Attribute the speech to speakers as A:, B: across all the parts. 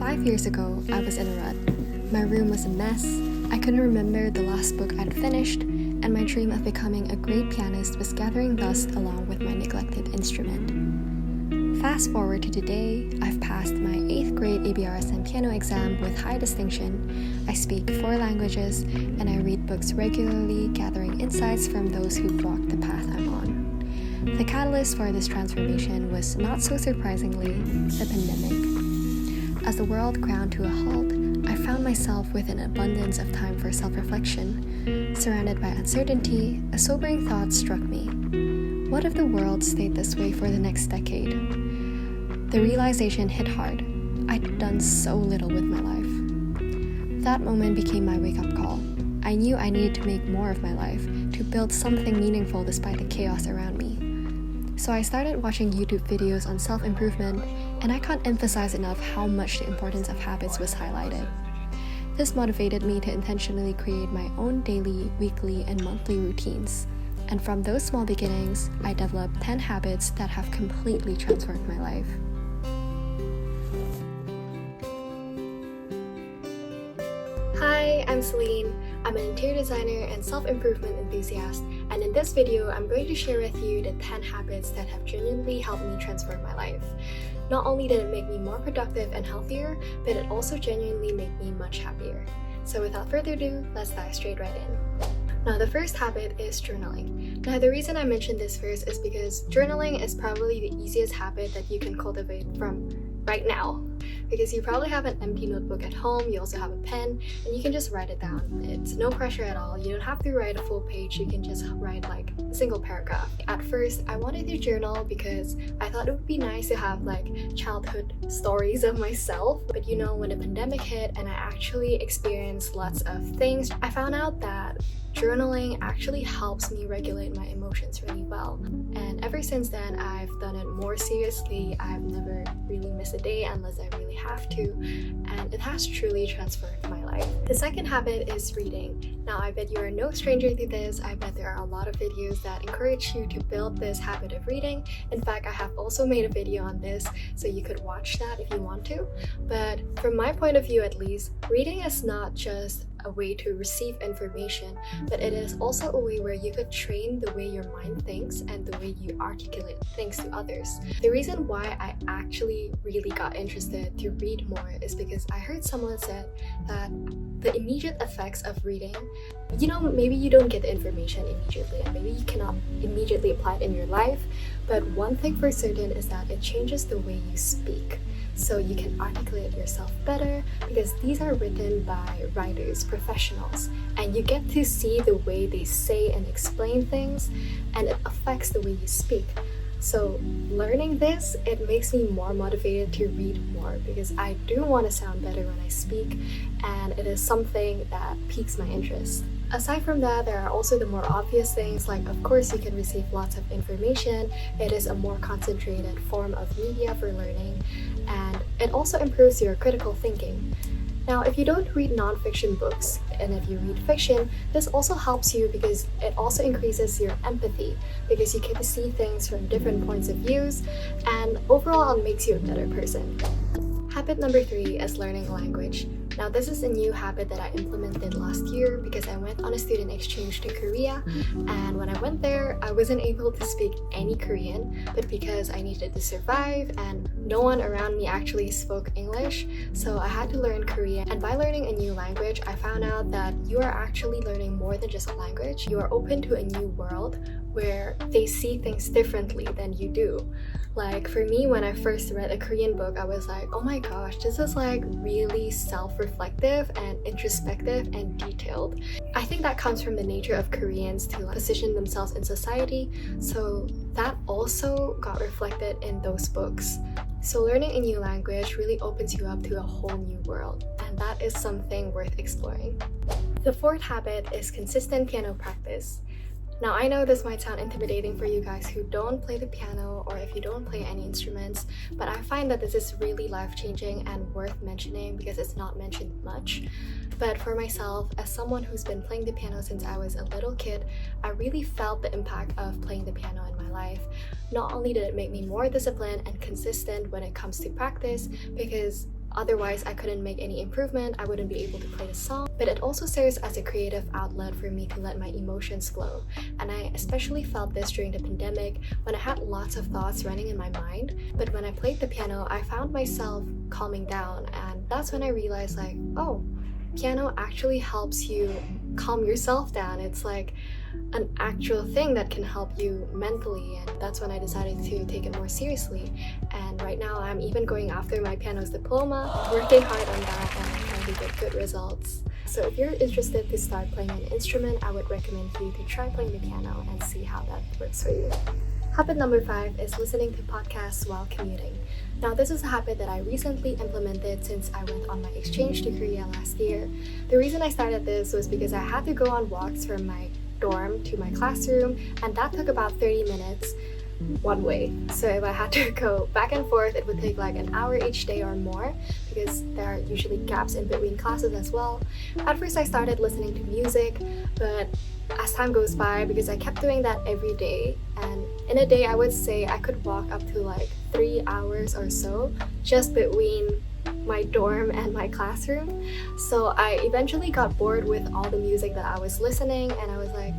A: 5 years ago, I was in a rut. My room was a mess, I couldn't remember the last book I'd finished, and my dream of becoming a great pianist was gathering dust along with my neglected instrument. Fast forward to today, I've passed my 8th grade ABRSM piano exam with high distinction, I speak 4 languages, and I read books regularly, gathering insights from those who've walked the path I'm on. The catalyst for this transformation was, not so surprisingly, the pandemic. As the world ground to a halt, I found myself with an abundance of time for self-reflection. Surrounded by uncertainty, a sobering thought struck me. What if the world stayed this way for the next decade? The realization hit hard. I'd done so little with my life. That moment became my wake-up call. I knew I needed to make more of my life, to build something meaningful despite the chaos around me. So I started watching YouTube videos on self-improvement, and I can't emphasize enough how much the importance of habits was highlighted. This motivated me to intentionally create my own daily, weekly, and monthly routines. And from those small beginnings, I developed 10 habits that have completely transformed my life. Hi, I'm Celine. I'm an interior designer and self-improvement enthusiast, and in this video, I'm going to share with you the 10 habits that have genuinely helped me transform my life. Not only did it make me more productive and healthier, but it also genuinely made me much happier. So without further ado, let's dive straight right in. Now, the first habit is journaling. Now, the reason I mentioned this first is because journaling is probably the easiest habit that you can cultivate from right now. Because you probably have an empty notebook at home, you also have a pen, and you can just write it down. It's no pressure at all. You don't have to write a full page, you can just write like a single paragraph. At first, I wanted to journal because I thought it would be nice to have like childhood stories of myself. But you know, when the pandemic hit and I actually experienced lots of things, I found out that journaling actually helps me regulate my emotions really well. And ever since then, I've done it more seriously. I've never really missed a day unless I really have to, and it has truly transformed my life. The second habit is reading. Now, I bet you are no stranger to this. I bet there are a lot of videos that encourage you to build this habit of reading. In fact, I have also made a video on this, so you could watch that if you want to. But from my point of view at least, reading is not just a way to receive information, but it is also a way where you could train the way your mind thinks and the way you articulate things to others. The reason why I actually really got interested to read more is because I heard someone said that the immediate effects of reading, you know, maybe you don't get the information immediately and maybe you cannot immediately apply it in your life, but one thing for certain is that it changes the way you speak. So you can articulate yourself better because these are written by writers, professionals, and you get to see the way they say and explain things, and it affects the way you speak. So learning this, it makes me more motivated to read more because I do want to sound better when I speak, and it is something that piques my interest. Aside from that, there are also the more obvious things, like of course you can receive lots of information. It is a more concentrated form of media for learning, and it also improves your critical thinking. Now, if you don't read non-fiction books, and if you read fiction, this also helps you because it also increases your empathy, because you get to see things from different points of views, and overall it makes you a better person. Habit number 3 is learning a language. Now, this is a new habit that I implemented last year because I went on a student exchange to Korea, and when I went there, I wasn't able to speak any Korean, but because I needed to survive and no one around me actually spoke English, so I had to learn Korean. And by learning a new language, I found out that you are actually learning more than just a language. You are open to a new world where they see things differently than you do. Like for me, when I first read a Korean book, I was like, oh my gosh, this is like really self-reflective and introspective and detailed. I think that comes from the nature of Koreans to position themselves in society, so that also got reflected in those books. So learning a new language really opens you up to a whole new world, and that is something worth exploring. The fourth habit is consistent piano practice. Now, I know this might sound intimidating for you guys who don't play the piano or if you don't play any instruments, but I find that this is really life-changing and worth mentioning because it's not mentioned much. But for myself, as someone who's been playing the piano since I was a little kid, I really felt the impact of playing the piano in my life. Not only did it make me more disciplined and consistent when it comes to practice, because Otherwise, I couldn't make any improvement, I wouldn't be able to play the song. But it also serves as a creative outlet for me to let my emotions flow. And I especially felt this during the pandemic when I had lots of thoughts running in my mind. But when I played the piano, I found myself calming down, and that's when I realized like, oh, piano actually helps you calm yourself down. It's like an actual thing that can help you mentally, and that's when I decided to take it more seriously. And right now I'm even going after my piano's diploma, working hard on that, and I'm trying to get good results. So if you're interested to start playing an instrument, I would recommend you to try playing the piano and see how that works for you. Habit number 5 is listening to podcasts while commuting. Now, this is a habit that I recently implemented since I went on my exchange to Korea last year. The reason I started this was because I had to go on walks from my dorm to my classroom, and that took about 30 minutes one way. So if I had to go back and forth, it would take like an hour each day or more, because there are usually gaps in between classes as well. At first I started listening to music, but as time goes by, because I kept doing that every day, and in a day I would say I could walk up to like 3 hours or so just between my dorm and my classroom. So I eventually got bored with all the music that I was listening, and I was like,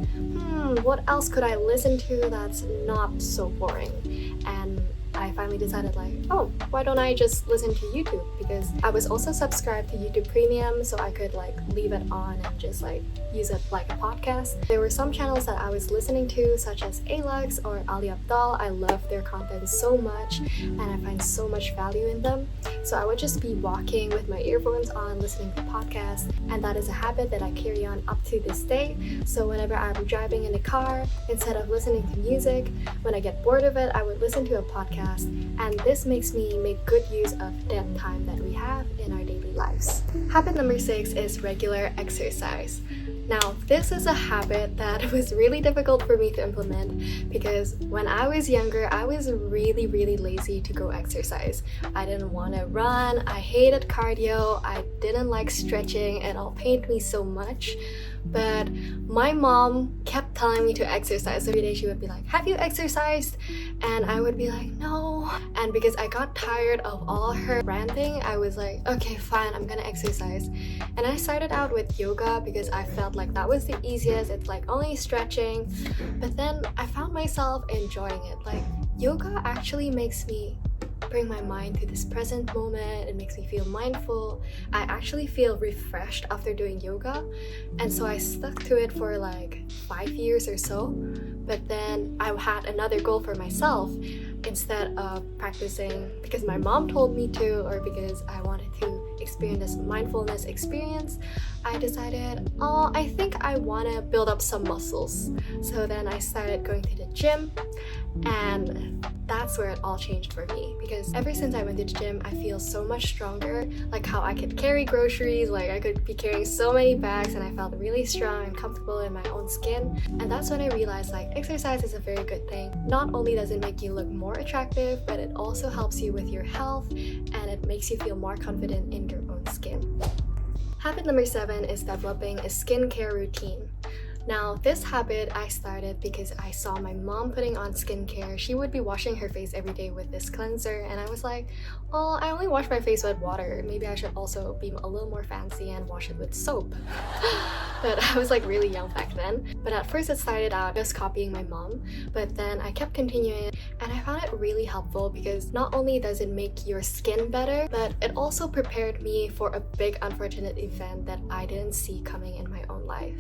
A: what else could I listen to that's not so boring? And I finally decided like, oh, why don't I just listen to YouTube? Because I was also subscribed to YouTube Premium, so I could like leave it on and just like use it like a podcast. There were some channels that I was listening to, such as Alux or Ali Abdal. I love their content so much, and I find so much value in them. So I would just be walking with my earphones on, listening to podcasts, and that is a habit that I carry on up to this day. So whenever I'm driving in the car, instead of listening to music, when I get bored of it, I would listen to a podcast, and this makes me make good use of dead time that we have in our daily lives. Habit number 6 is regular exercise. Now, this is a habit that was really difficult for me to implement because when I was younger, I was really lazy to go exercise. I didn't want to run, I hated cardio, I didn't like stretching, it all pained me so much. But my mom kept telling me to exercise. So every day she would be like, have you exercised? And I would be like, no. And because I got tired of all her ranting, I was like, okay, fine, I'm gonna exercise. And I started out with yoga because I felt like that was the easiest. It's like only stretching. But then I found myself enjoying it. Like, yoga actually makes me bring my mind to this present moment. It makes me feel mindful. I actually feel refreshed after doing yoga, and so I stuck to it for like 5 years or so. But then I had another goal for myself. Instead of practicing because my mom told me to, or because I wanted to experience this mindfulness experience, I decided, oh, I think I want to build up some muscles. So then I started going to the gym, and that's where it all changed for me, because ever since I went to the gym, I feel so much stronger. Like how I could carry groceries, like I could be carrying so many bags, and I felt really strong and comfortable in my own skin. And that's when I realized like exercise is a very good thing. Not only does it make you look more attractive, but it also helps you with your health, and it makes you feel more confident in your own skin. Habit number 7 is developing a skincare routine. Now, this habit I started because I saw my mom putting on skincare. She would be washing her face every day with this cleanser, and I was like, oh, I only wash my face with water. Maybe I should also be a little more fancy and wash it with soap. But I was like really young back then. But at first it started out just copying my mom, but then I kept continuing, and I found it really helpful because not only does it make your skin better, but it also prepared me for a big unfortunate event that I didn't see coming in my own life.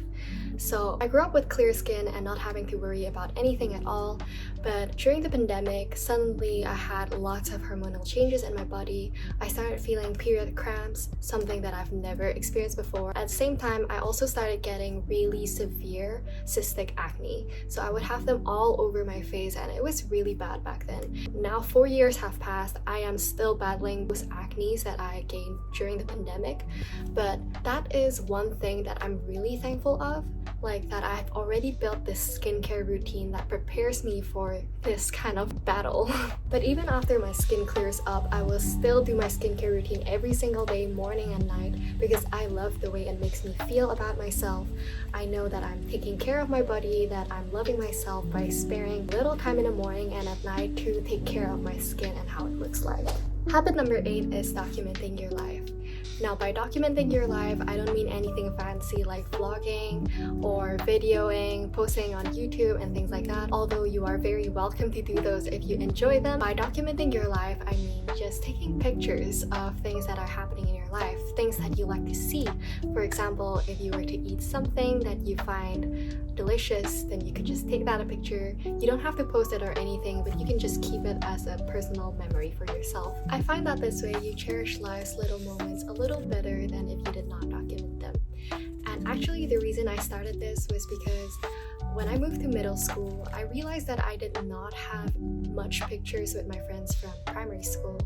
A: So I grew up with clear skin and not having to worry about anything at all, but during the pandemic, suddenly I had lots of hormonal changes in my body. I started feeling period cramps, something that I've never experienced before. At the same time, I also started getting really severe cystic acne. So I would have them all over my face, and it was really bad back then. Now 4 years have passed. I am still battling those acne that I gained during the pandemic, but that is one thing that I'm really thankful of. Like that I've already built this skincare routine that prepares me for this kind of battle. But even after my skin clears up, I will still do my skincare routine every single day, morning and night, because I love the way it makes me feel about myself. I know that I'm taking care of my body, that I'm loving myself by sparing little time in the morning and at night to take care of my skin and how it looks like. Habit number 8 is documenting your life. Now, by documenting your life, I don't mean anything fancy like vlogging or videoing, posting on YouTube and things like that, although you are very welcome to do those if you enjoy them. By documenting your life, I mean just taking pictures of things that are happening in your life, things that you like to see. For example, if you were to eat something that you find delicious, then you could just take that a picture. You don't have to post it or anything, but you can just keep it as a personal memory for yourself. I find that this way you cherish life's little moments a little better than if you did not document them. And actually, the reason I started this was because when I moved to middle school, I realized that I did not have much pictures with my friends from primary school.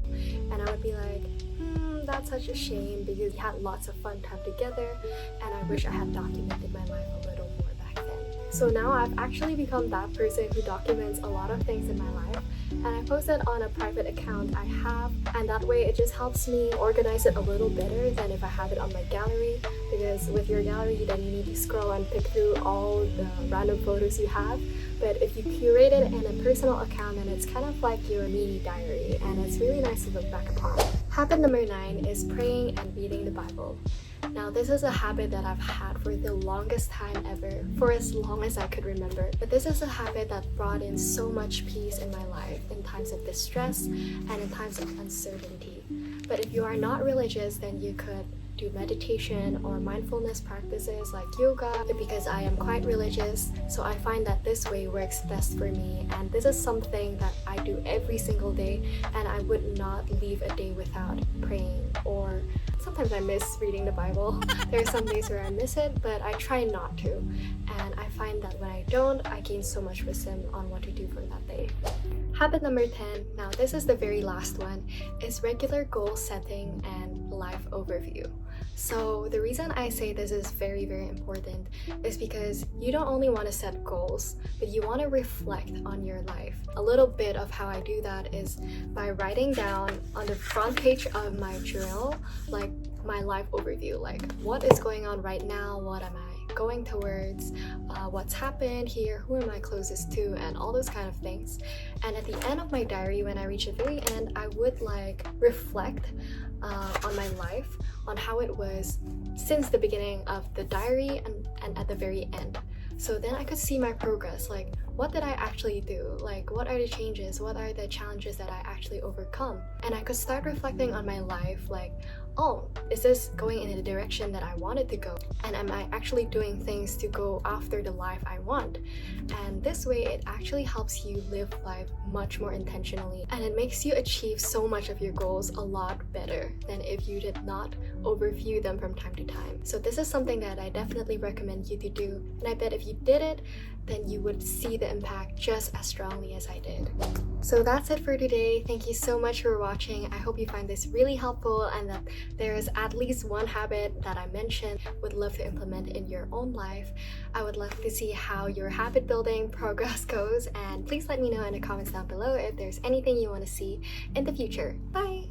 A: And I would be like, that's such a shame because we had lots of fun time together and I wish I had documented my life a little more back then. So now I've actually become that person who documents a lot of things in my life, and I post it on a private account I have, and that way it just helps me organize it a little better than if I have it on my gallery, because with your gallery then you need to scroll and pick through all the random photos you have. But if you curate it in a personal account, then it's kind of like your mini diary, and it's really nice to look back upon. Habit number 9 is praying and reading the Bible. Now, this is a habit that I've had for the longest time ever, for as long as I could remember. But this is a habit that brought in so much peace in my life in times of distress and in times of uncertainty. But if you are not religious, then you could do meditation or mindfulness practices like yoga. But because I am quite religious, so I find that this way works best for me, and this is something that I do every single day, and I would not leave a day without praying. Or sometimes I miss reading the Bible. There are some days where I miss it, but I try not to, and I find that when I don't, I gain so much wisdom on what to do for that day. Habit number 10, now this is the very last one, is regular goal setting and life overview. So the reason I say this is very, very important is because you don't only want to set goals, but you want to reflect on your life. A little bit of how I do that is by writing down on the front page of my journal, like my life overview, like what is going on right now, what am I going towards, what's happened here, who am I closest to, and all those kind of things. And at the end of my diary, when I reach the very end, I would like reflect on my life, on how it was since the beginning of the diary and at the very end. So then I could see my progress, like what did I actually do, like what are the changes, what are the challenges that I actually overcome. And I could start reflecting on my life, like, oh, is this going in the direction that I wanted to go? And am I actually doing things to go after the life I want? And this way it actually helps you live life much more intentionally, and it makes you achieve so much of your goals a lot better than if you did not overview them from time to time. So this is something that I definitely recommend you to do, and I bet if you did it, then you would see the impact just as strongly as I did. So that's it for today. Thank you so much for watching. I hope you find this really helpful and that there is at least one habit that I mentioned would love to implement in your own life. I would love to see how your habit building progress goes, and please let me know in the comments down below if there's anything you want to see in the future. Bye!